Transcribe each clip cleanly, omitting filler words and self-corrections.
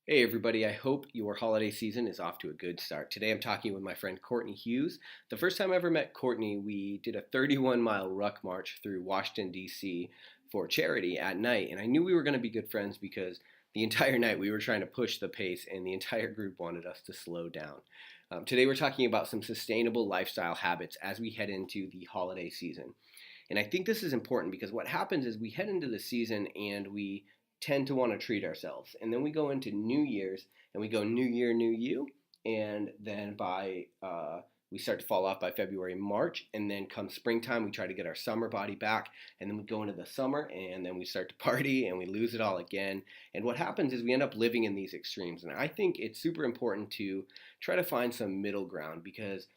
Hey everybody, I hope your holiday season is off to a good start. Today I'm talking with my friend Courtney Hughes. The first time I ever met Courtney, we did a 31-mile ruck march through Washington, D.C. for charity at night. And I knew we were going to be good friends because the entire night we were trying to push the pace and the entire group wanted us to slow down. Today we're talking about some sustainable lifestyle habits as we head into the holiday season. And I think this is important because what happens is we head into the season and we tend to want to treat ourselves. And then we go into New Year's and we go New Year, New You. And then we start to fall off by February, March. And then come springtime, we try to get our summer body back. And then we go into the summer and then we start to party and we lose it all again. And what happens is we end up living in these extremes. And I think it's super important to try to find some middle ground because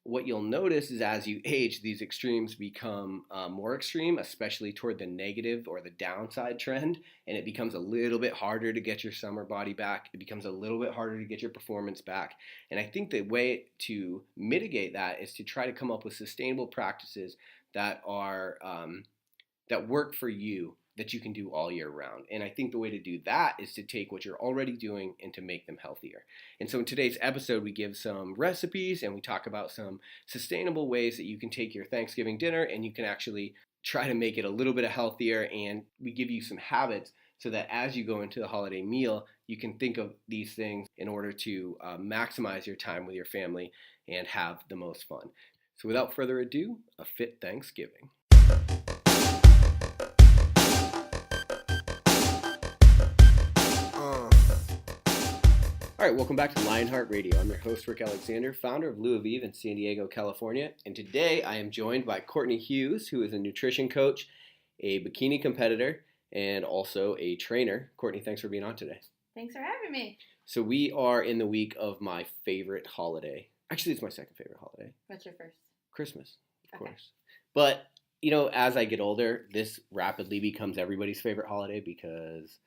what you'll notice is as you age, these extremes become more extreme, especially toward the negative or the downside trend, and it becomes a little bit harder to get your summer body back. It becomes a little bit harder to get your performance back. And I think the way to mitigate that is to try to come up with sustainable practices that are that work for you that you can do all year round. And I think the way to do that is to take what you're already doing and to make them healthier. And so in today's episode, we give some recipes and we talk about some sustainable ways that you can take your Thanksgiving dinner and you can actually try to make it a little bit healthier. And we give you some habits so that as you go into the holiday meal, you can think of these things in order to maximize your time with your family and have the most fun. So without further ado, a fit Thanksgiving. All right, welcome back to Lionheart Radio. I'm your host, Rick Alexander, founder of Lou Aviv in San Diego, California. And today I am joined by Courtney Hughes, who is a nutrition coach, a bikini competitor, and also a trainer. Courtney, thanks for being on today. Thanks for having me. So we are in the week of my favorite holiday. Actually, it's my second favorite holiday. What's your first? Christmas, of Okay. course. But, you know, as I get older, this rapidly becomes everybody's favorite holiday because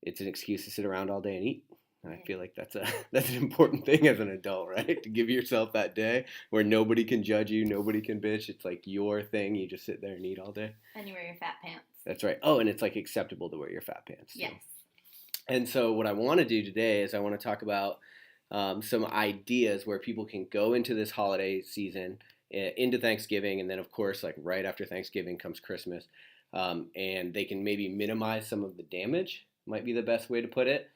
it's an excuse to sit around all day and eat. And I feel like that's an important thing as an adult, right? To give yourself that day where nobody can judge you, nobody can bitch. It's like your thing. You just sit there and eat all day. And you wear your fat pants. That's right. Oh, and it's like acceptable to wear your fat pants. Yes. And so what I want to do today is I want to talk about some ideas where people can go into this holiday season, into Thanksgiving, and then of course, like right after Thanksgiving comes Christmas, and they can maybe minimize some of the damage. Might be the best way to put it.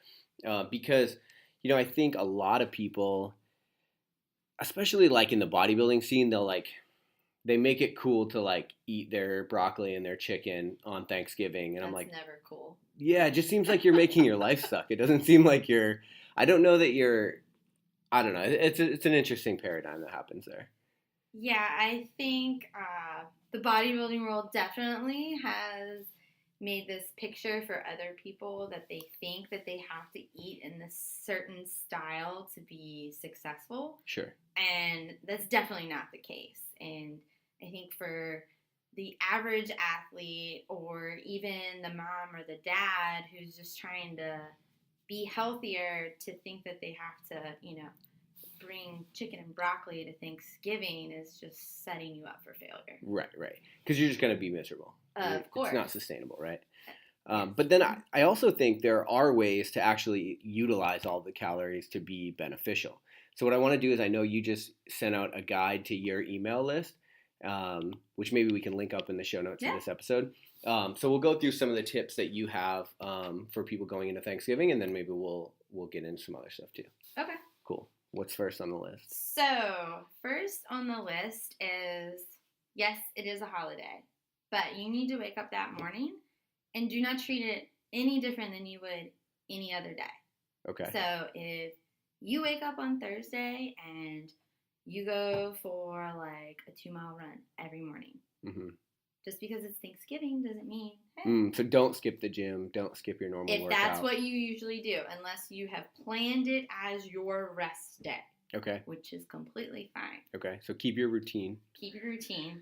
Because, you know, I think a lot of people, especially like in the bodybuilding scene, they make it cool to like eat their broccoli and their chicken on Thanksgiving. And That's I'm like, never cool. yeah, it just seems like you're making your life suck. It doesn't seem like I don't know. It's an interesting paradigm that happens there. Yeah, I think the bodybuilding world definitely has made this picture for other people that they think that they have to eat in this certain style to be successful. Sure. And that's definitely not the case. And I think for the average athlete or even the mom or the dad who's just trying to be healthier to think that they have to, bring chicken and broccoli to Thanksgiving is just setting you up for failure. Right. Because you're just going to be miserable. Of course. It's not sustainable, right? But then I also think there are ways to actually utilize all the calories to be beneficial. So what I want to do is I know you just sent out a guide to your email list, which maybe we can link up in the show notes of this episode. So we'll go through some of the tips that you have for people going into Thanksgiving, and then maybe we'll get into some other stuff too. Okay. Cool. What's first on the list? So first on the list is, yes, it is a holiday, but you need to wake up that morning and do not treat it any different than you would any other day. Okay. So if you wake up on Thursday and you go for like a 2-mile run every morning, just because it's Thanksgiving doesn't mean, hey. So don't skip the gym. Don't skip your normal workout. If that's what you usually do, unless you have planned it as your rest day. Okay. Which is completely fine. Okay. So keep your routine. Keep your routine.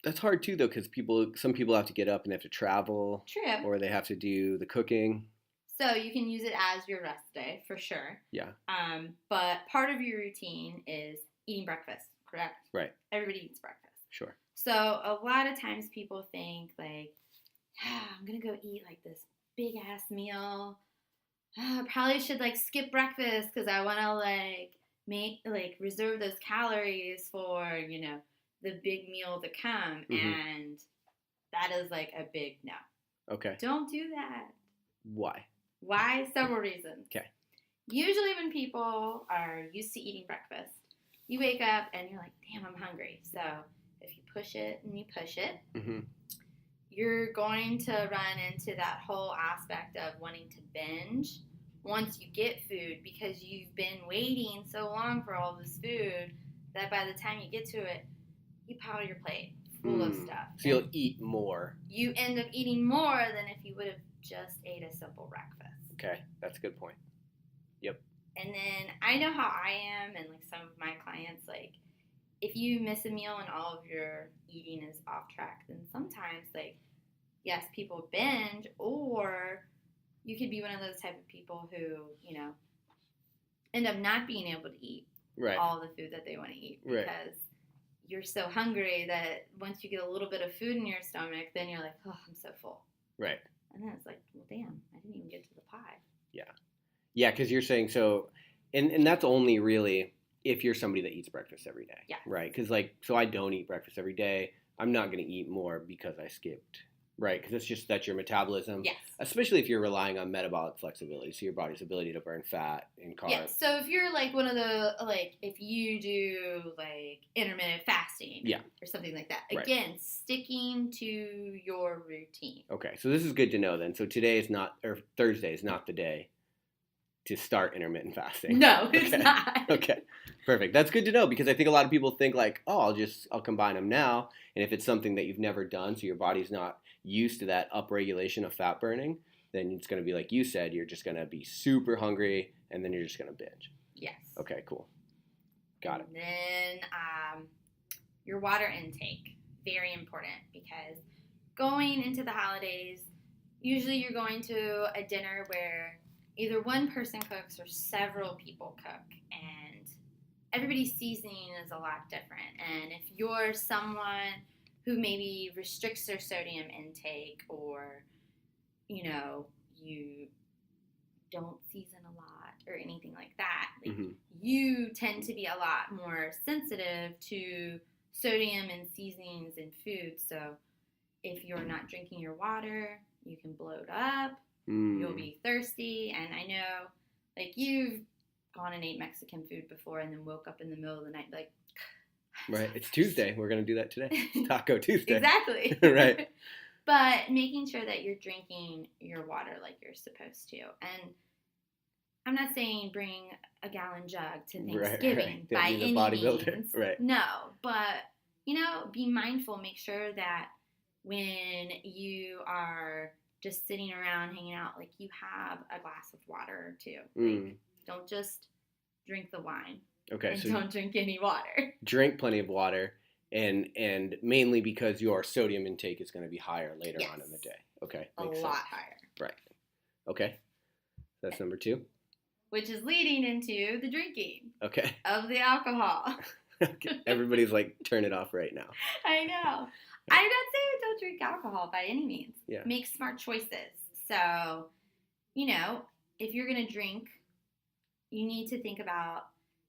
That's hard too, though, because some people have to get up and they have to travel. True. Or they have to do the cooking. So you can use it as your rest day for sure. Yeah. But part of your routine is eating breakfast, correct? Right. Everybody eats breakfast. Sure. So a lot of times people think like, I'm going to go eat like this big ass meal I probably should like skip breakfast because I want to reserve those calories for, the big meal to come. Mm-hmm. And that is like a big no. Okay. Don't do that. Why? Why? Several reasons. Okay. Usually when people are used to eating breakfast, you wake up and you're like, damn, I'm hungry. So if you push it and you push it, Mm-hmm. you're going to run into that whole aspect of wanting to binge once you get food because you've been waiting so long for all this food that by the time you get to it, you pile your plate full of stuff. So you'll eat more. You end up eating more than if you would have just ate a simple breakfast. Okay, that's a good point. Yep. And then I know how I am and like some of my clients, like if you miss a meal and all of your eating is off track, then sometimes like, yes, people binge, or you could be one of those type of people who, end up not being able to eat all the food that they want to eat because you're so hungry that once you get a little bit of food in your stomach, then you're like, oh, I'm so full. Right. And then it's like, well, damn, I didn't even get to the pie. Yeah. Yeah, because you're saying so, and that's only really if you're somebody that eats breakfast every day. Yeah. Right. Because so I don't eat breakfast every day. I'm not going to eat more because I skipped. Right, because that's your metabolism. Yes. Especially if you're relying on metabolic flexibility, so your body's ability to burn fat and carbs. Yeah, so if you're like one of the, if you do like intermittent fasting or something like that, again, sticking to your routine. Okay, so this is good to know then. So Thursday is not the day to start intermittent fasting. No, it's not. Okay, perfect. That's good to know because I think a lot of people think like, oh, I'll combine them now. And if it's something that you've never done, so your body's not used to that upregulation of fat burning, then it's going to be like you said, you're just going to be super hungry and then you're just going to binge. Yes. Okay, cool. Got it. And then your water intake, very important because going into the holidays, usually you're going to a dinner where either one person cooks or several people cook, and everybody's seasoning is a lot different. And if you're someone who maybe restricts their sodium intake or, you don't season a lot or anything like that, you tend to be a lot more sensitive to sodium and seasonings in food. So if you're not drinking your water, you can bloat up. You'll be thirsty. And I know, like, you've gone and ate Mexican food before and then woke up in the middle of the night like, right, it's Tuesday. We're going to do that today. It's Taco Tuesday. Exactly. Right. But making sure that you're drinking your water like you're supposed to. And I'm not saying bring a gallon jug to Thanksgiving by any means. Right. No, but, be mindful. Make sure that when you are just sitting around hanging out, like you have a glass of water or two. Like, don't just drink the wine. Okay. And so don't drink any water. Drink plenty of water, and mainly because your sodium intake is going to be higher later on in the day. Okay. Makes a lot higher. Right. Okay. That's number 2. Which is leading into the drinking. Okay. Of the alcohol. Okay. Everybody's like, turn it off right now. I know. I'm not saying don't drink alcohol by any means. Yeah. Make smart choices. So, if you're going to drink, you need to think about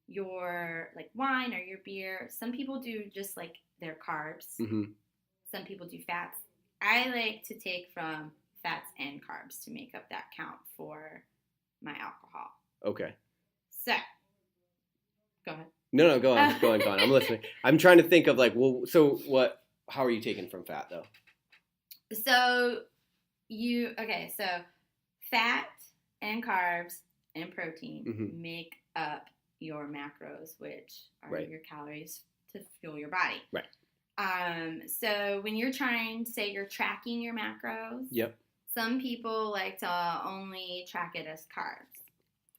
your like wine or your beer. Some people do just like their carbs. Mm-hmm. Some people do fats. I like to take from fats and carbs to make up that count for my alcohol. Okay. So, go ahead. No, go on. Go on. I'm listening. I'm trying to think of like, well, so what, how are you taking from fat though? So fat and carbs and protein make up your macros, which are your calories to fuel your body. Right. So when you're you're tracking your macros. Yep. Some people like to only track it as carbs.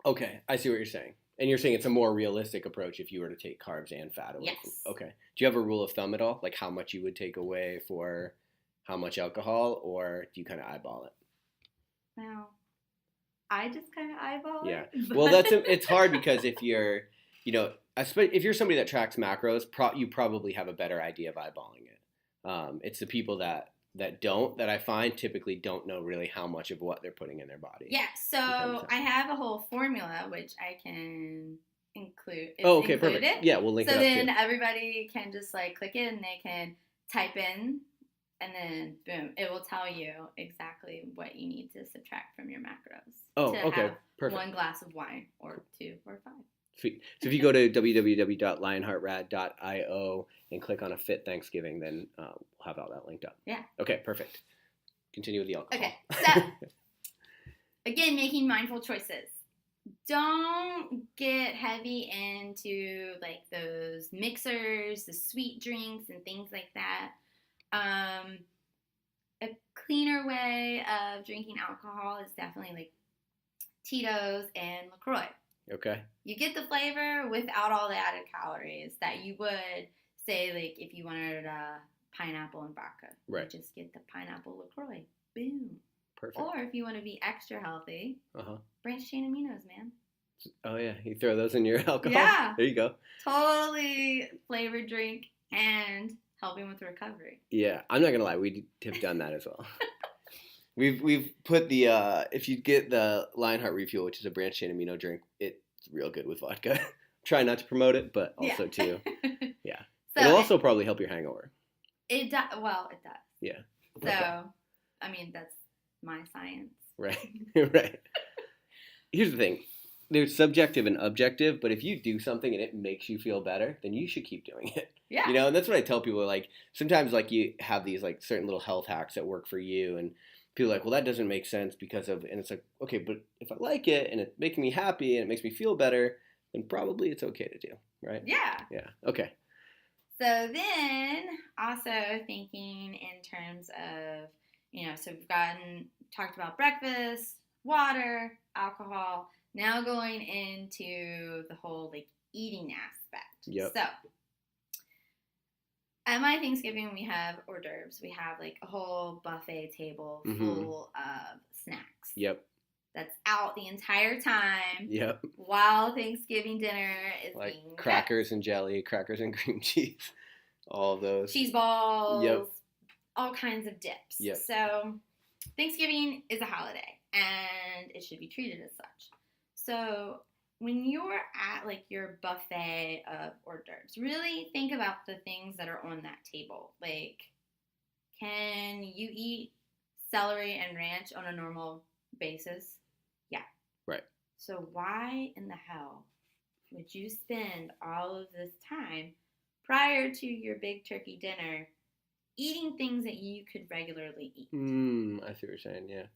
Okay, I see what you're saying. And you're saying it's a more realistic approach if you were to take carbs and fat away. Yes. Okay. Do you have a rule of thumb at all? Like how much you would take away for how much alcohol, or do you kind of eyeball it? Well, I just kind of eyeball it. Yeah. Well, it's hard because if you're, if you're somebody that tracks macros, you probably have a better idea of eyeballing it. It's the people that that I find typically don't know really how much of what they're putting in their body. Yeah, so I have a whole formula which I can include. It's Oh, okay, included. perfect. Yeah, we'll link it up So then too. everybody can just like click it and they can type in, and then boom, it will tell you exactly what you need to subtract from your macros to Okay, have perfect. 1 glass of wine or 2 or 5. Sweet. So if you go to www.lionheartrad.io and click on a Fit Thanksgiving, then we'll have all that linked up. Yeah. Okay, perfect. Continue with the alcohol. Okay, so again, making mindful choices. Don't get heavy into like those mixers, the sweet drinks, and things like that. A cleaner way of drinking alcohol is definitely like Tito's and LaCroix. Okay. You get the flavor without all the added calories that you would say, like, if you wanted a pineapple and vodka. Right. You just get the pineapple LaCroix. Boom. Perfect. Or if you want to be extra healthy, branched chain aminos, man. Oh, yeah. You throw those in your alcohol? Yeah. There you go. Totally flavored drink and helping with recovery. Yeah. I'm not going to lie. We have done that as well. We've put the, if you get the Lionheart Refuel, which is a branched chain amino drink, it's real good with vodka. Try not to promote it, but also too. Yeah. So it'll also probably help your hangover. It does. Well, it does. Yeah. So, okay. I mean, that's my science. Right. Right. Here's the thing. There's subjective and objective, but if you do something and it makes you feel better, then you should keep doing it. Yeah. You know, and that's what I tell people. Like, sometimes, like, you have these, like, certain little health hacks that work for you, and people are like, well, that doesn't make sense because of, and it's like, okay, but if I like it and it's making me happy and it makes me feel better, then probably it's okay to do, right? Yeah. Yeah. Okay. So then, also thinking in terms of, you know, so we've talked about breakfast, water, alcohol, now going into the whole, like, eating aspect. Yep. So, at my Thanksgiving, we have hors d'oeuvres. We have, like, a whole buffet table full of snacks. Yep. That's out the entire time. Yep. While Thanksgiving dinner is like being crackers and jelly, crackers and cream cheese, all of those. Cheese balls. Yep. All kinds of dips. Yep. So, Thanksgiving is a holiday, and it should be treated as such. So, when you're at, like, your buffet of hors d'oeuvres, really think about the things that are on that table. Like, can you eat celery and ranch on a normal basis? Yeah. Right. So why in the hell would you spend all of this time prior to your big turkey dinner eating things that you could regularly eat? I see what you're saying, yeah.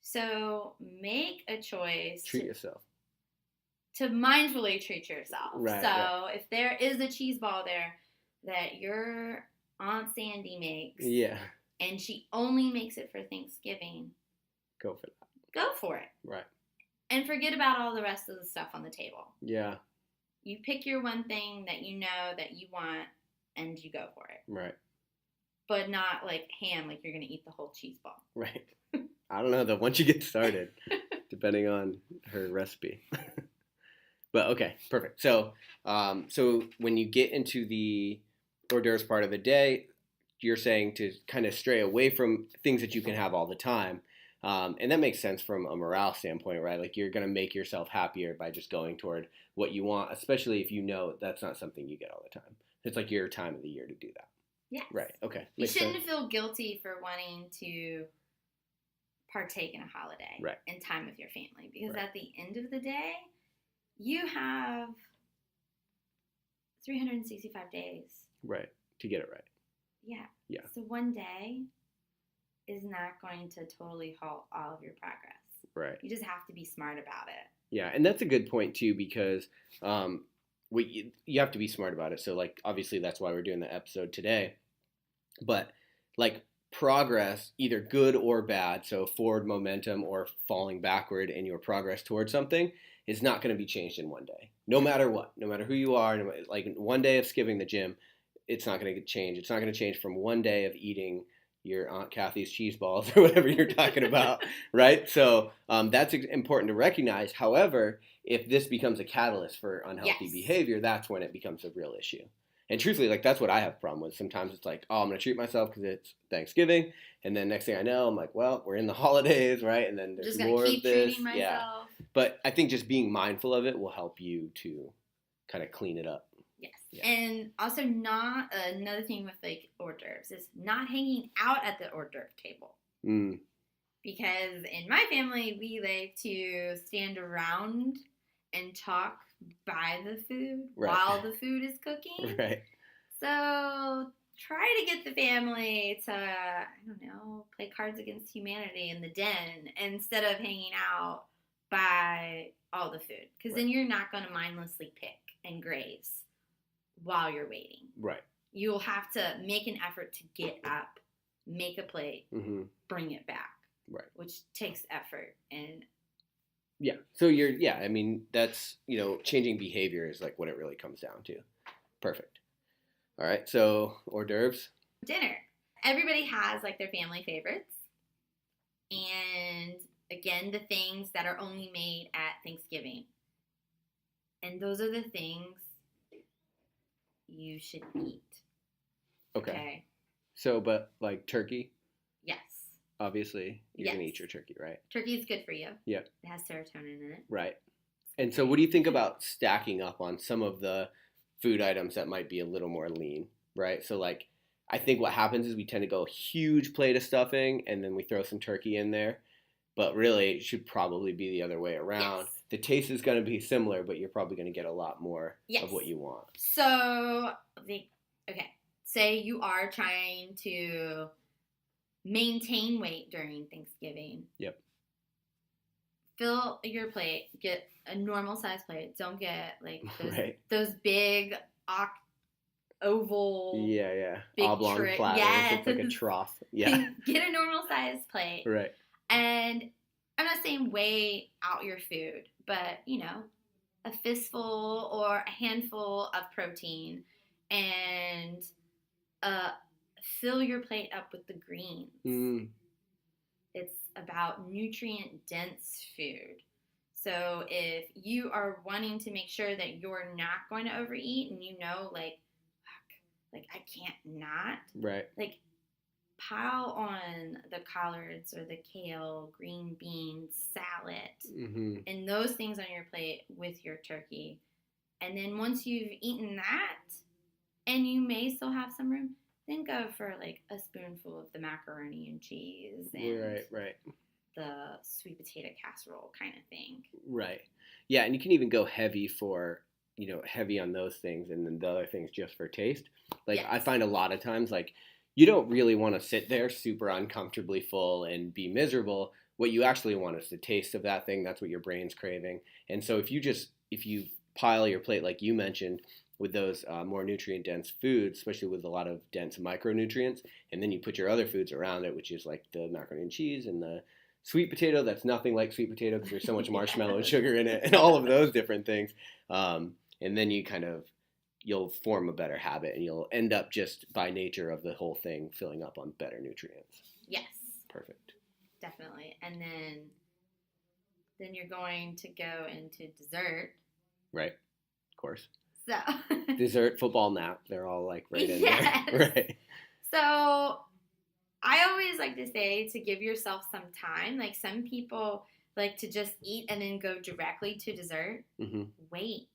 So make a choice. Treat yourself. To mindfully treat yourself. Right. So if there is a cheese ball there that your Aunt Sandy makes, yeah, and she only makes it for Thanksgiving, go for that. Go for it. Right. And forget about all the rest of the stuff on the table. Yeah. You pick your one thing that you know that you want, and you go for it. Right. But not like ham, like you're going to eat the whole cheese ball. Right. I don't know, though, once you get started, depending on her recipe. But okay, perfect. So, so when you get into the hors d'oeuvres part of the day, you're saying to kind of stray away from things that you can have all the time. And that makes sense from a morale standpoint, right? Like, you're going to make yourself happier by just going toward what you want, especially if you know that's not something you get all the time. It's like your time of the year to do that. Yes. Right. Okay. You shouldn't feel guilty for wanting to partake in a holiday and time with your family, because at the end of the day, you have 365 days. Right. To get it right. Yeah. Yeah. So one day is not going to totally halt all of your progress. Right. You just have to be smart about it. Yeah, and that's a good point too, because you have to be smart about it. So, like, obviously that's why we're doing the episode today. But, like, progress, either good or bad, so forward momentum or falling backward in your progress towards something, is not going to be changed in one day. No matter what, no matter who you are, like one day of skipping the gym, it's not going to change. It's not going to change from one day of eating your Aunt Kathy's cheese balls or whatever you're talking about, right? So that's important to recognize. However, if this becomes a catalyst for unhealthy behavior, that's when it becomes a real issue. And truthfully, like that's what I have a problem with. Sometimes it's like, oh, I'm gonna treat myself because it's Thanksgiving, and then next thing I know, I'm like, well, we're in the holidays, right? And then I'm there's just gonna more keep of this. treating Yeah. myself. But I think just being mindful of it will help you to kind of clean it up. Yes. Yeah. And also not another thing with like hors d'oeuvres is not hanging out at the hors d'oeuvre table. Mm. Because in my family, we like to stand around and talk by the food while the food is cooking. Right. So try to get the family to, I don't know, play Cards Against Humanity in the den instead of hanging out by all the food. Because then you're not going to mindlessly pick and graze while you're waiting. Right. You'll have to make an effort to get up, make a plate, bring it back. Right. Which takes effort and yeah. So I mean, that's, changing behavior is like what it really comes down to. Perfect. All right. So hors d'oeuvres. Dinner. Everybody has like their family favorites. And again, the things that are only made at Thanksgiving. And those are the things you should eat. Okay. So, but like turkey? Yes. Obviously, you're going to eat your turkey, right? Turkey is good for you. Yep. It has serotonin in it. Right. And so what do you think about stacking up on some of the food items that might be a little more lean, right? So like, I think what happens is we tend to go huge plate of stuffing and then we throw some turkey in there. But really, it should probably be the other way around. Yes. The taste is going to be similar, but you're probably going to get a lot more of what you want. So, okay, say you are trying to maintain weight during Thanksgiving. Yep. Fill your plate. Get a normal size plate. Don't get like those big oval. Yeah. Big oblong platters. Yes. It's like a trough. Yeah. Get a normal size plate. Right. And I'm not saying weigh out your food, but a fistful or a handful of protein, and fill your plate up with the greens. Mm. It's about nutrient-dense food. So if you are wanting to make sure that you're not going to overeat and I can't not. Right. Like, pile on the collards or the kale, green beans, salad, and those things on your plate with your turkey. And then once you've eaten that, and you may still have some room, then go for like a spoonful of the macaroni and cheese and right. the sweet potato casserole kind of thing. Right. Yeah, and you can even go heavy for, heavy on those things and then the other things just for taste. Like, yes. I find a lot of times, like, you don't really want to sit there super uncomfortably full and be miserable. What you actually want is the taste of that thing. That's what your brain's craving. And so if you pile your plate, like you mentioned, with those more nutrient-dense foods, especially with a lot of dense micronutrients, and then you put your other foods around it, which is like the macaroni and cheese and the sweet potato that's nothing like sweet potato because there's so much marshmallow and sugar in it and all of those different things. And then you'll form a better habit and you'll end up just by nature of the whole thing filling up on better nutrients. Yes. Perfect. Definitely. And then you're going to go into dessert. Right. Of course. So dessert, football, nap, they're all like right in there. Right. So I always like to say to give yourself some time. Like some people like to just eat and then go directly to dessert. Mm-hmm. Wait,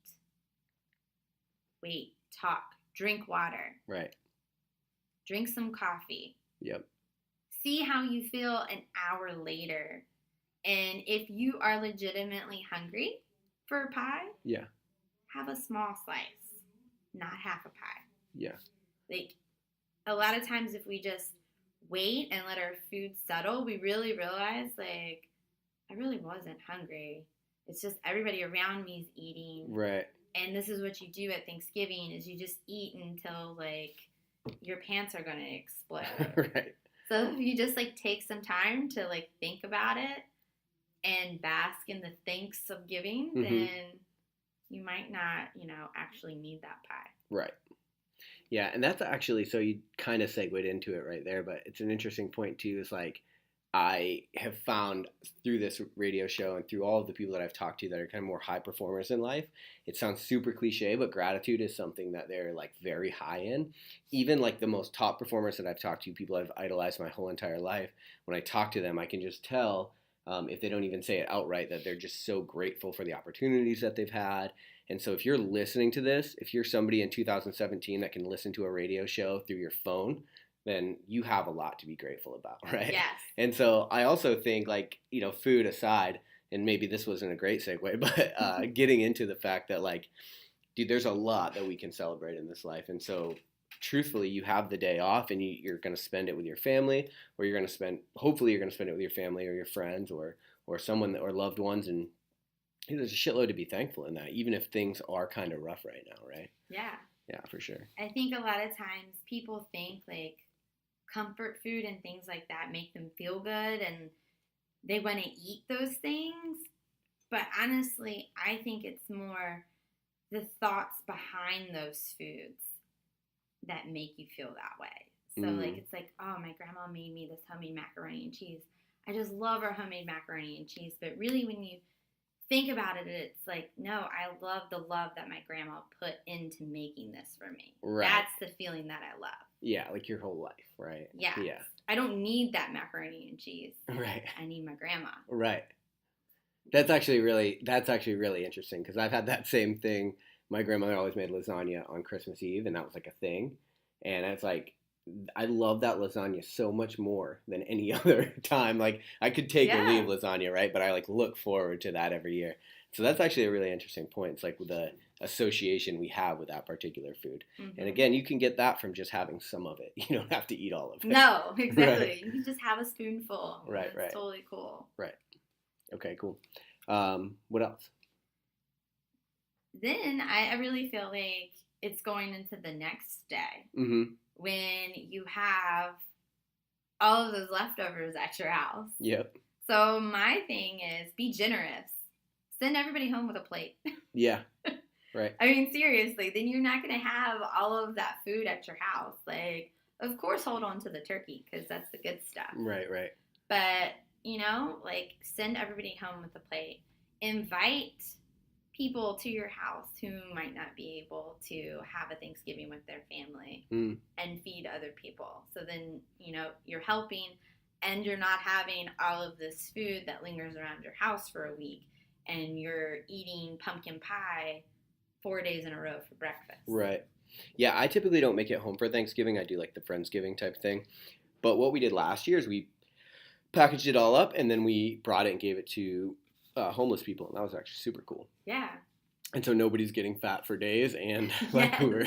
talk, drink water. Right. Drink some coffee. Yep. See how you feel an hour later. And if you are legitimately hungry for a pie, yeah, have a small slice, not half a pie. Yeah. Like, a lot of times if we just wait and let our food settle, we really realize, like, I really wasn't hungry. It's just everybody around me is eating. Right. And this is what you do at Thanksgiving is you just eat until, like, your pants are going to explode. Right. So if you just, like, take some time to, like, think about it and bask in the thanks of giving, then you might not, actually need that pie. Right. Yeah, and that's actually, so you kind of segued into it right there, but it's an interesting point too, is like, I have found through this radio show and through all of the people that I've talked to that are kind of more high performers in life, it sounds super cliche, but gratitude is something that they're like very high in. Even like the most top performers that I've talked to, people I've idolized my whole entire life, when I talk to them, I can just tell, if they don't even say it outright, that they're just so grateful for the opportunities that they've had. And so if you're listening to this, if you're somebody in 2017 that can listen to a radio show through your phone, then you have a lot to be grateful about, right? Yes. And so I also think, like, food aside, and maybe this wasn't a great segue, but getting into the fact that, like, dude, there's a lot that we can celebrate in this life. And so truthfully, you have the day off and you're going to spend it with your family, or hopefully you're going to spend it with your family or your friends or someone or loved ones. And there's a shitload to be thankful in that, even if things are kind of rough right now, right? Yeah. Yeah, for sure. I think a lot of times people think like comfort food and things like that make them feel good and they want to eat those things. But honestly, I think it's more the thoughts behind those foods that make you feel that way. So like, it's like, oh, my grandma made me this homemade macaroni and cheese. I just love our homemade macaroni and cheese. But really, when you think about it, it's like, no, I love the love that my grandma put into making this for me. Right. That's the feeling that I love. Yeah, like your whole life, right? Yeah. Yeah. I don't need that macaroni and cheese. Right. I need my grandma. Right. That's actually really interesting, because I've had that same thing. My grandmother always made lasagna on Christmas Eve, and that was like a thing. And it's like, I love that lasagna so much more than any other time. Like, I could take or leave lasagna, right? But I like look forward to that every year. So that's actually a really interesting point. It's like the association we have with that particular food. Mm-hmm. And again, you can get that from just having some of it. You don't have to eat all of it. No, exactly. Right. You can just have a spoonful. Right, That's totally cool. Right. Okay, cool. What else? Then I really feel like it's going into the next day. Mm-hmm. When you have all of those leftovers at your house. Yep. So my thing is be generous. Send everybody home with a plate. Yeah. Right. I mean, seriously, then you're not going to have all of that food at your house. Like, of course, hold on to the turkey because that's the good stuff. Right, right. But, like, send everybody home with a plate. Invite people to your house who might not be able to have a Thanksgiving with their family and feed other people. So then, you're helping and you're not having all of this food that lingers around your house for a week and you're eating pumpkin pie 4 days in a row for breakfast. Right. Yeah, I typically don't make it home for Thanksgiving. I do like the Friendsgiving type thing. But what we did last year is we packaged it all up and then we brought it and gave it to homeless people, and that was actually super cool. Yeah. And so nobody's getting fat for days, and like we're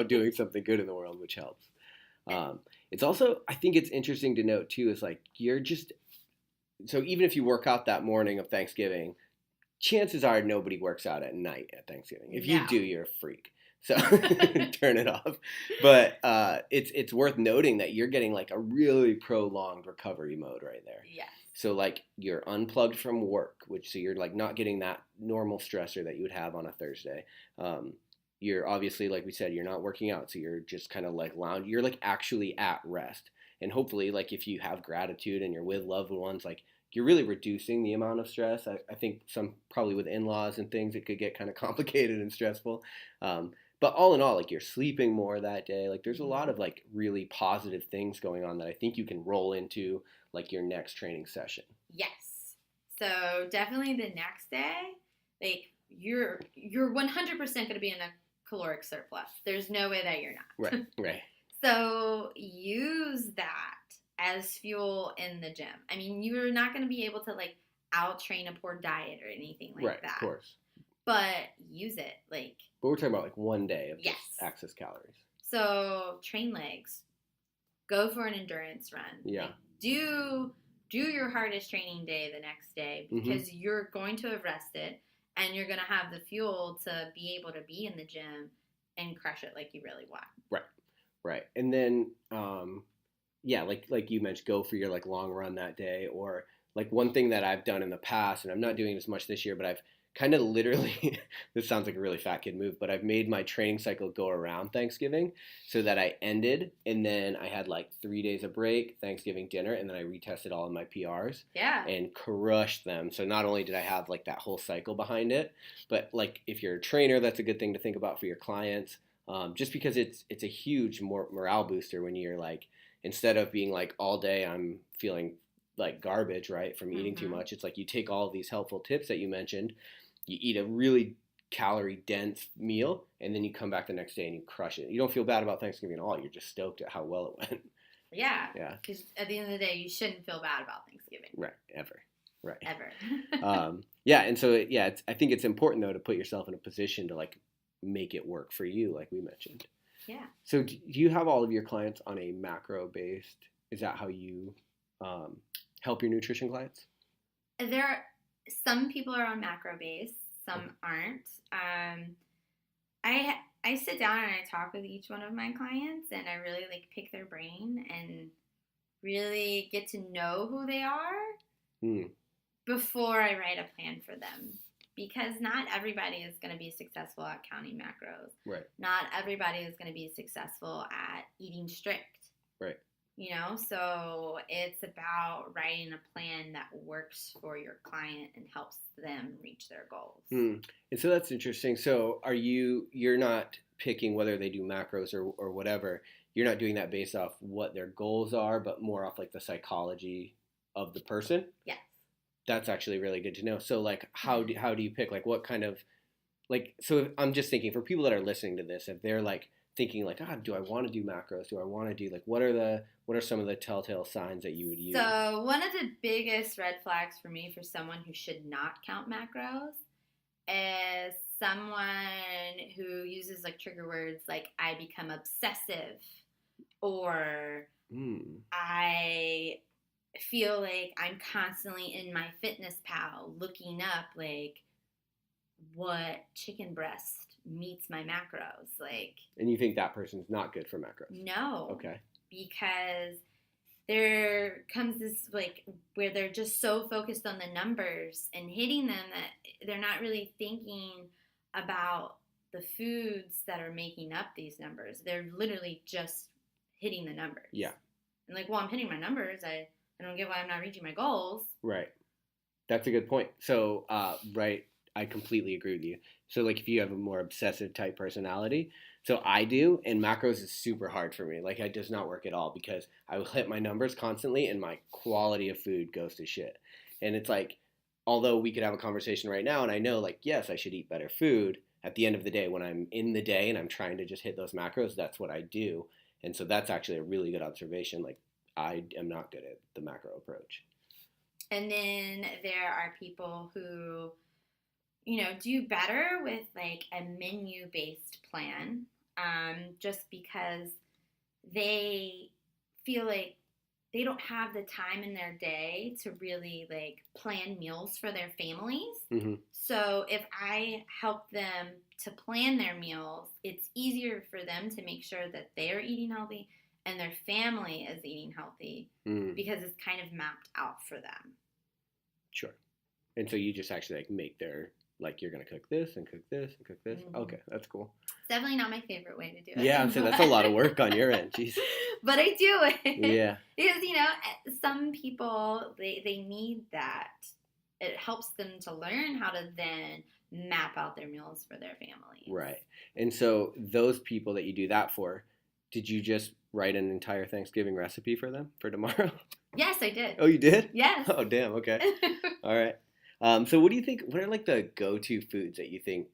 doing something good in the world, which helps. It's also, I think it's interesting to note too, is like so even if you work out that morning of Thanksgiving, chances are nobody works out at night at Thanksgiving. If you do, you're a freak. So turn it off. But it's worth noting that you're getting like a really prolonged recovery mode right there. Yes. So like you're unplugged from work, so you're like not getting that normal stressor that you would have on a Thursday. You're obviously, like we said, you're not working out, so you're just kind of like you're like actually at rest. And hopefully, like if you have gratitude and you're with loved ones, like you're really reducing the amount of stress. I think probably with in-laws and things, it could get kind of complicated and stressful. But all in all, like you're sleeping more that day. Like there's a lot of like really positive things going on that I think you can roll into like your next training session. Yes. So definitely the next day, like you're 100% going to be in a caloric surplus. There's no way that you're not. Right. Right. So use that as fuel in the gym. I mean, you're not going to be able to like out-train a poor diet or anything like that. Of course. But use it But we're talking about like one day of just excess calories. So train legs. Go for an endurance run. Yeah. Like, do your hardest training day the next day because you're going to have rested and you're going to have the fuel to be able to be in the gym and crush it like you really want. Right. Right. And then, like you mentioned, go for your like long run that day, or like one thing that I've done in the past, and I'm not doing as much this year, but kind of literally, this sounds like a really fat kid move, but I've made my training cycle go around Thanksgiving so that I ended and then I had like 3 days of break, Thanksgiving dinner, and then I retested all of my PRs and crushed them. So not only did I have like that whole cycle behind it, but like if you're a trainer, that's a good thing to think about for your clients. Just because it's a huge morale booster when you're like, instead of being like all day I'm feeling like garbage, right, from eating too much, it's like you take all of these helpful tips that you mentioned, you eat a really calorie dense meal, and then you come back the next day and you crush it. You don't feel bad about Thanksgiving at all. You're just stoked at how well it went. Yeah. Yeah. Because at the end of the day, you shouldn't feel bad about Thanksgiving. Right. Ever. Right. Ever. Yeah. And so, yeah, I think it's important, though, to put yourself in a position to, like, make it work for you, like we mentioned. Yeah. So do you have all of your clients on a macro-based? Is that how you help your nutrition clients? Some people are on macro-based. Some aren't. I sit down and I talk with each one of my clients, and I really like pick their brain and really get to know who they are before I write a plan for them. Because not everybody is going to be successful at counting macros. Right. Not everybody is going to be successful at eating strict. Right. You know, so it's about writing a plan that works for your client and helps them reach their goals. And so that's interesting. So you're not picking whether they do macros or whatever. You're not doing that based off what their goals are, but more off like the psychology of the person? Yes. That's actually really good to know. So like, how do you pick, like, what kind of, like, so I'm just thinking for people that are listening to this, if they're like thinking like, do I want to do macros? Do I want to do, like, what are some of the telltale signs that you would use? So one of the biggest red flags for me for someone who should not count macros is someone who uses like trigger words like I become obsessive or I feel like I'm constantly in my fitness pal looking up like what chicken breast meets my macros, like. And you think that person's not good for macros? No. Okay. Because there comes this like where they're just so focused on the numbers and hitting them that they're not really thinking about the foods that are making up these numbers. They're literally just hitting the numbers. Yeah. And like, well, I'm hitting my numbers. I don't get why I'm not reaching my goals. Right. That's a good point. So, right, I completely agree with you. So, like, if you have a more obsessive type personality, so I do, and macros is super hard for me. Like, it does not work at all because I will hit my numbers constantly, and my quality of food goes to shit. And it's like, although we could have a conversation right now, and I know, like, yes, I should eat better food, at the end of the day, when I'm in the day and I'm trying to just hit those macros, that's what I do. And so that's actually a really good observation. Like, I am not good at the macro approach. And then there are people who, you know, do better with like a menu-based plan, just because they feel like they don't have the time in their day to really like plan meals for their families. Mm-hmm. So if I help them to plan their meals, it's easier for them to make sure that they're eating healthy and their family is eating healthy because it's kind of mapped out for them. Sure. And so you just actually like make their, like, you're going to cook this and cook this and cook this. Mm-hmm. Okay, that's cool. It's definitely not my favorite way to do it. Yeah, so that's a lot of work on your end. Jeez. But I do it. Yeah. Because, you know, some people, they need that. It helps them to learn how to then map out their meals for their families. Right. And so those people that you do that for, did you just write an entire Thanksgiving recipe for them for tomorrow? Yes, I did. Oh, you did? Yes. Oh, damn. Okay. All right. So what do you think, what are like the go-to foods that you think,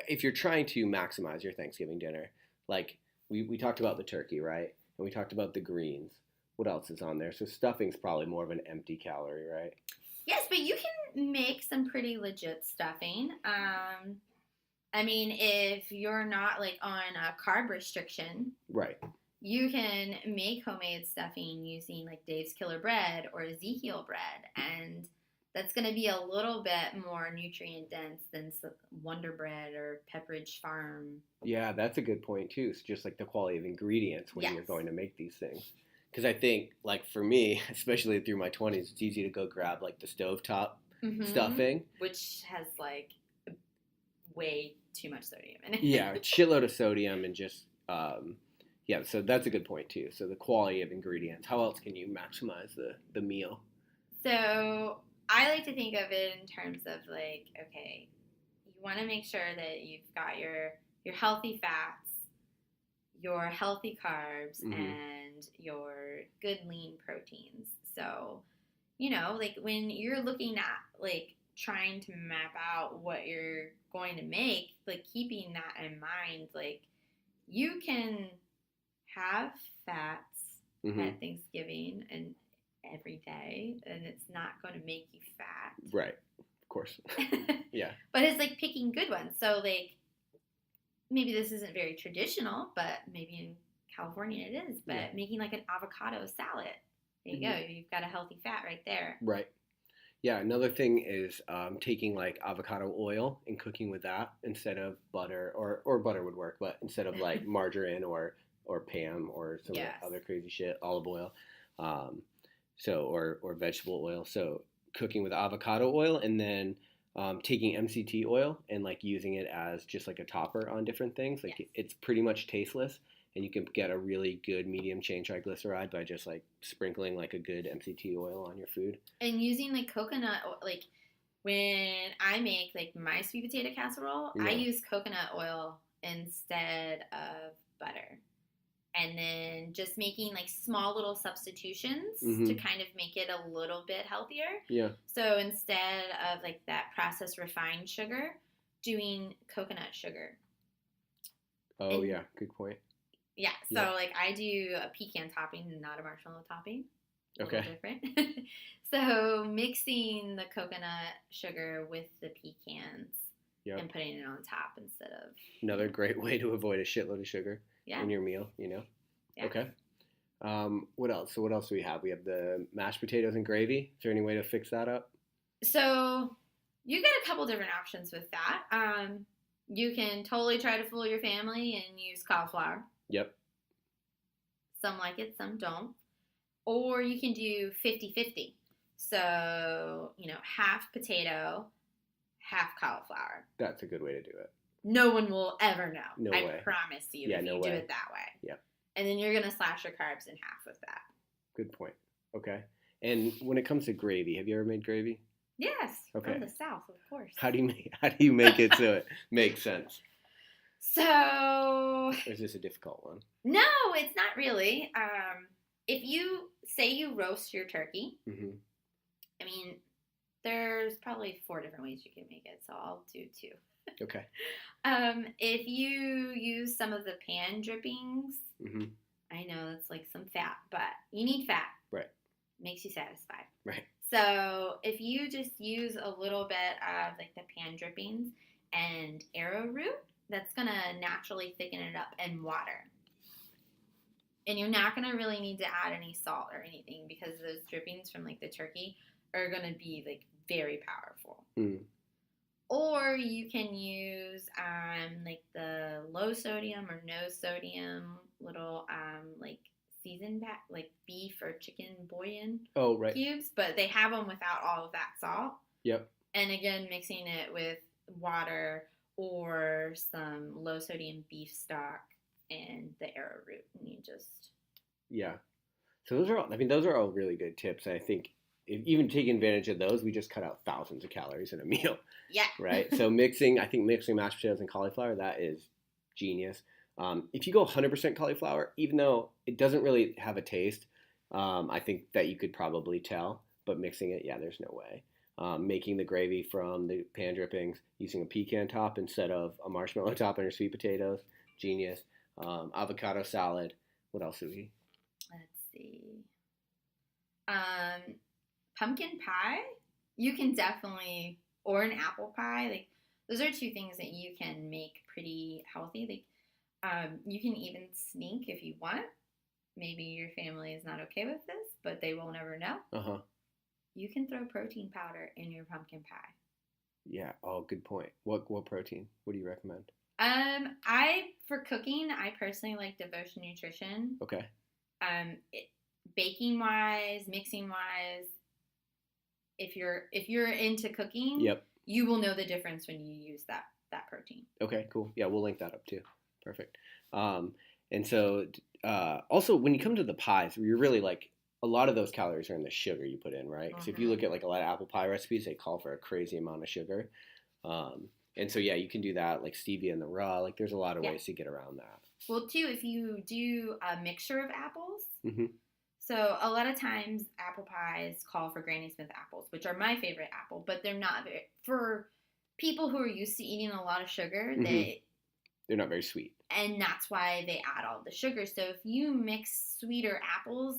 if you're trying to maximize your Thanksgiving dinner, like we talked about the turkey, right? And we talked about the greens. What else is on there? So stuffing's probably more of an empty calorie, right? Yes, but you can make some pretty legit stuffing. I mean, if you're not like on a carb restriction, right, you can make homemade stuffing using like Dave's Killer Bread or Ezekiel bread, and that's going to be a little bit more nutrient dense than Wonder Bread or Pepperidge Farm. Yeah, that's a good point too. It's just like the quality of ingredients when you're going to make these things. Because I think, like for me, especially through my 20s, it's easy to go grab like the stovetop stuffing. Which has like way too much sodium in it. Yeah, a shitload of sodium and just, yeah, so that's a good point too. So the quality of ingredients. How else can you maximize the meal? So I like to think of it in terms of like, okay, you want to make sure that you've got your healthy fats, your healthy carbs, and your good lean proteins. So, like when you're looking at like trying to map out what you're going to make, like keeping that in mind, like you can have fats at Thanksgiving and every day, and it's not going to make you fat. Right. Of course. Yeah. But it's like picking good ones. So like maybe this isn't very traditional, but maybe in California it is. But making like an avocado salad. There you go. You've got a healthy fat right there. Right. Yeah. Another thing is taking like avocado oil and cooking with that instead of butter, or butter would work, but instead of like margarine or Pam or some other crazy shit, olive oil, or vegetable oil. So cooking with avocado oil and then taking MCT oil and like using it as just like a topper on different things. Like it's pretty much tasteless, and you can get a really good medium chain triglyceride by just like sprinkling like a good MCT oil on your food. And using like coconut, like when I make like my sweet potato casserole, I use coconut oil instead of butter. And then just making like small little substitutions to kind of make it a little bit healthier. Yeah. So instead of like that processed refined sugar, doing coconut sugar. Oh, yeah. Good point. Yeah. So like I do a pecan topping and not a marshmallow topping. A little different. So mixing the coconut sugar with the pecans and putting it on top instead of... Another great way to avoid a shitload of sugar in your meal, Yeah. Okay. What else? So what else do we have? We have the mashed potatoes and gravy. Is there any way to fix that up? So you get a couple different options with that. You can totally try to fool your family and use cauliflower. Yep. Some like it, some don't. Or you can do 50-50. So, half potato, half cauliflower. That's a good way to do it. No one will ever know. No I way. promise you if you do it that way. Yep. And then you're going to slash your carbs in half with that. Good point. Okay. And when it comes to gravy, have you ever made gravy? Yes. Okay. From the South, of course. How do you make it so it makes sense? So... Or is this a difficult one? No, it's not really. If you say you roast your turkey, I mean, there's probably 4 different ways you can make it, so I'll do 2. Okay. If you use some of the pan drippings, I know it's like some fat, but you need fat. Right. Makes you satisfied. Right. So if you just use a little bit of like the pan drippings and arrowroot, that's going to naturally thicken it up, and water. And you're not going to really need to add any salt or anything because those drippings from like the turkey are going to be like very powerful. Or you can use like the low sodium or no sodium little like seasoned like beef or chicken bouillon cubes, but they have them without all of that salt. Yep. And again, mixing it with water or some low sodium beef stock and the arrowroot, and you just... Yeah. So those are all really good tips. And I think even taking advantage of those, we just cut out thousands of calories in a meal. Yeah. Right? So mixing mashed potatoes and cauliflower, that is genius. If you go 100% cauliflower, even though it doesn't really have a taste, I think that you could probably tell. But mixing it, there's no way. Making the gravy from the pan drippings, using a pecan top instead of a marshmallow top on your sweet potatoes, genius. Avocado salad. What else do we? Let's see. Pumpkin pie. You can definitely, or an apple pie. Like those are 2 things that you can make pretty healthy. Like you can even sneak if you want. Maybe your family is not okay with this, but they will never know. You can throw protein powder in your pumpkin pie. Yeah. Oh, good point. What protein? What do you recommend? For cooking, I personally like Devotion Nutrition. Okay. Baking wise, mixing wise, if you're into cooking, Yep. you will know the difference when you use that protein. Okay, cool. Yeah, we'll link that up too. Perfect. And so also when you come to the pies, you're really like a lot of those calories are in the sugar you put in, right? So if you look at like a lot of apple pie recipes, they call for a crazy amount of sugar. And so yeah, you can do that like stevia in the raw. Like there's a lot of ways to get around that. Well, too, if you do a mixture of apples. Mm-hmm. So a lot of times apple pies call for Granny Smith apples, which are my favorite apple, but they're not very, for people who are used to eating a lot of sugar, they're not very sweet. And that's why they add all the sugar. So if you mix sweeter apples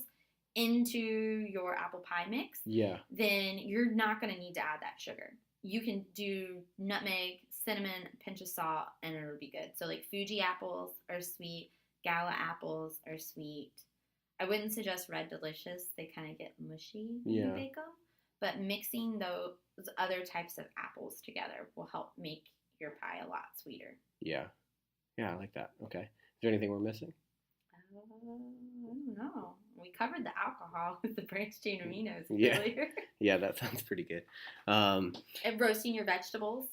into your apple pie mix, then you're not going to need to add that sugar. You can do nutmeg, cinnamon, a pinch of salt, and it'll be good. So like Fuji apples are sweet, Gala apples are sweet. I wouldn't suggest Red Delicious. They kind of get mushy when you bake them. But mixing those other types of apples together will help make your pie a lot sweeter. Yeah. Yeah, I like that. Okay. Is there anything we're missing? I don't know. We covered the alcohol with the branched chain aminos earlier. Yeah, that sounds pretty good. And roasting your vegetables.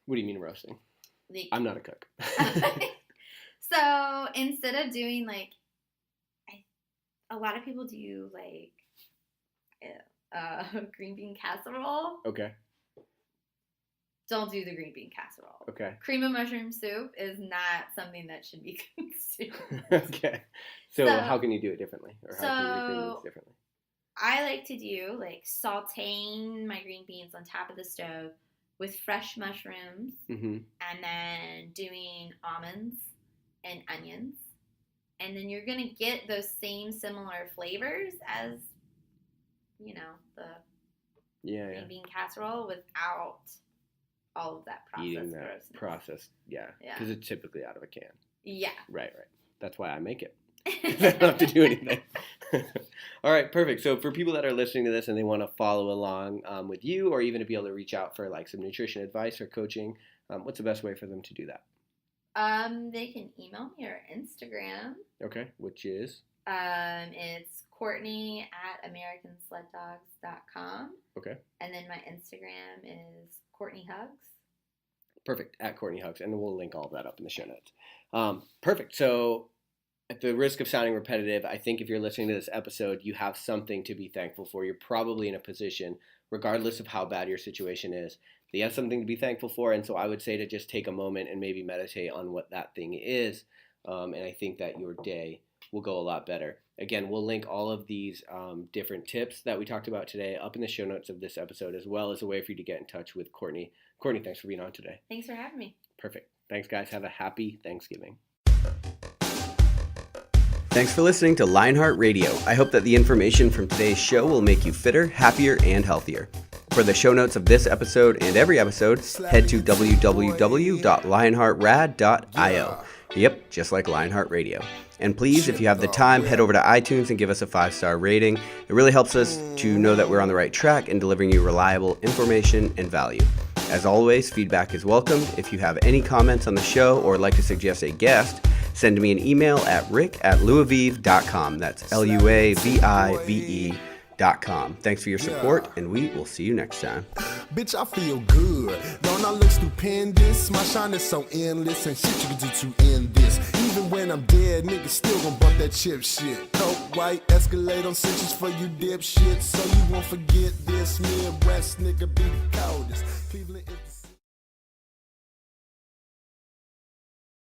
What do you mean roasting? I'm not a cook. So instead of doing like, a lot of people do like green bean casserole. Okay. Don't do the green bean casserole. Okay. Cream of mushroom soup is not something that should be consumed. Okay. So how can you do it differently? Or how can you do green beans differently? I like to do like sauteing my green beans on top of the stove with fresh mushrooms and then doing almonds and onions. And then you're going to get those same similar flavors as, you know, the green bean casserole without all of that processed eating that grossness. Processed, because it's typically out of a can. Yeah. Right. That's why I make it. I don't have to do anything. All right, perfect. So for people that are listening to this and they want to follow along with you, or even to be able to reach out for like some nutrition advice or coaching, what's the best way for them to do that? They can email me or Instagram. Okay, which is? It's Courtney at AmericanSledDogs.com. Okay. And then my Instagram is Courtney Hughes. Perfect, at Courtney Hughes. And we'll link all of that up in the show notes. Perfect. So at the risk of sounding repetitive, I think if you're listening to this episode, you have something to be thankful for. You're probably in a position, regardless of how bad your situation is, that you have something to be thankful for. And so I would say to just take a moment and maybe meditate on what that thing is. And I think that your day will go a lot better. Again, we'll link all of these different tips that we talked about today up in the show notes of this episode, as well as a way for you to get in touch with Courtney. Courtney, thanks for being on today. Thanks for having me. Perfect. Thanks, guys. Have a happy Thanksgiving. Thanks for listening to Lionheart Radio. I hope that the information from today's show will make you fitter, happier, and healthier. For the show notes of this episode and every episode, head to www.lionheartrad.io. Yep, just like Lionheart Radio. And please, if you have the time, head over to iTunes and give us a 5-star rating. It really helps us to know that we're on the right track in delivering you reliable information and value. As always, feedback is welcomed. If you have any comments on the show or would like to suggest a guest, send me an email at rick@luavive.com. That's LUAVIVE.com. Thanks for your support, and we will see you next time. Bitch, I feel good. Don't I look stupendous? My shine is so endless, and shit you can do to end this. Even when I'm dead, niggas still gon' bump that chip shit. Coke, white, Escalade on cinches for you dipshit. So you won't forget this. Midwest nigga be the coldest. Cleveland